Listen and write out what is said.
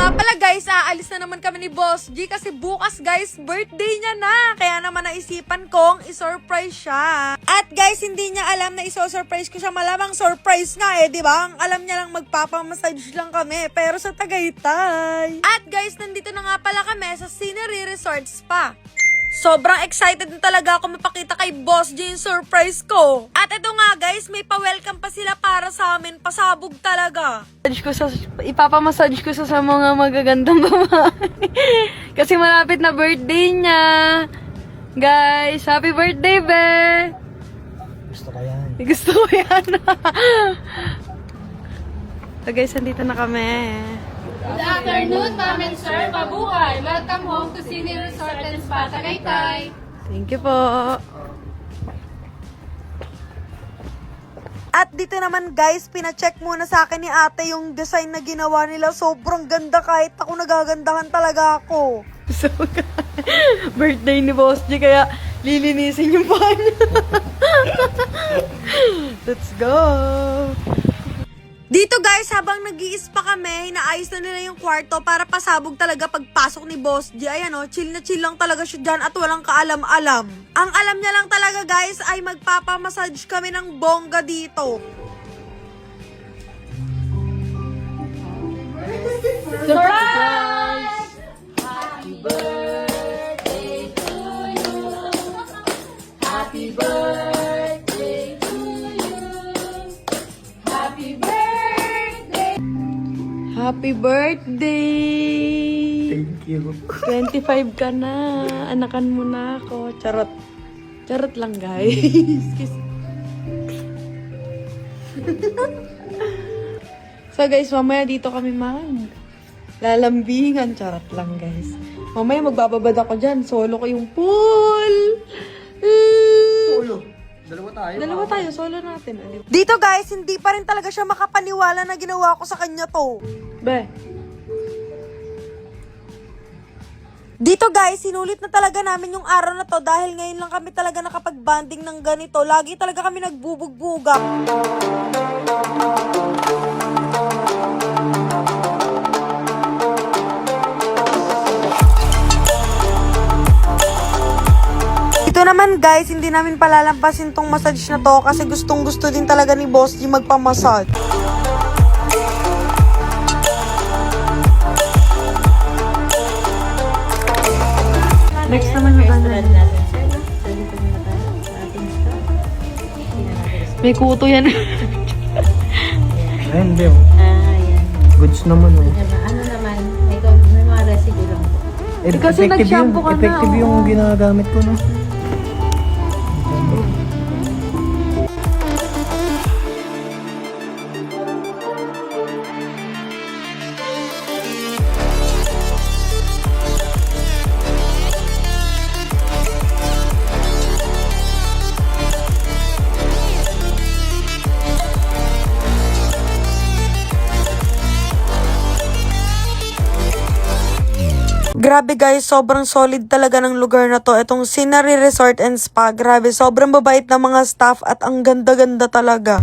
nga pala guys, aalis na naman kami ni Boss G kasi bukas guys, birthday niya na. Kaya naman naisipan kong isurprise siya. At guys, hindi niya alam na iso-surprise ko siya. Malamang surprise nga di ba? Ang alam niya lang magpapamassage lang kami, pero sa Tagaytay. At guys, nandito na nga pala kami sa Scenery Resort Spa. Sobrang excited na talaga ako mapakita kay Boss G yung surprise ko. At ito nga guys, may pa-welcome pa sila para sa amin. Pasabog talaga. Ipapamassage ko sa mga magagandang babae. Kasi malapit na birthday niya. Guys, happy birthday, be! Gusto ko yan. Gusto ko yan. So guys, andito na kami. Good afternoon, ma'am and sir. Mabuhay. Welcome home to Scenery Resort and Spa, Tagaytay. Thank you po. At dito naman guys, pina-check muna sa akin ni ate yung design na ginawa nila. Sobrang ganda, kahit ako nagagandahan talaga ako. So, birthday ni Boss G, kaya lilinisin yung pan. Let's go! Dito guys, habang nag-i-spa kami, inaayos na nila yung kwarto para pasabog talaga pagpasok ni Boss G. Ayan chill na chill lang talaga siya dyan at walang kaalam-alam. Ang alam niya lang talaga guys ay magpapamassage kami ng bongga dito. Surprise! Happy birthday to you. Happy birthday to you. Happy birthday. Happy birthday! Thank you. 25 ka na. Anakan mo na ako. Charot. Charot lang, guys. Kiss. So, guys, mamaya dito kami lalambingan. Charot lang, guys. Mamaya magbababad ako dyan. Solo ko yung pool. Solo. Dalawa tayo. Solo natin. Dito guys, hindi pa rin talaga siya makapaniwala na ginawa ko sa kanya to. Be. Dito guys, sinulit na talaga namin yung araw na to dahil ngayon lang kami talaga nakapag-banding ng ganito. Lagi talaga kami nagbubugbugak. Ito naman guys, hindi namin palalampasin tong massage na to kasi gustong gusto din talaga ni Boss G magpamassage. Next naman yung ano. May kuto yan. Ayun, Beo. Goods naman, oh. Ano naman, may mga residue lang po. Kasi nag-shampoo ka na, Effective yung ginagamit ko, no? Grabe guys, sobrang solid talaga ng lugar na to. Itong Scenery Resort and Spa. Grabe, sobrang babait ng mga staff at ang ganda-ganda talaga.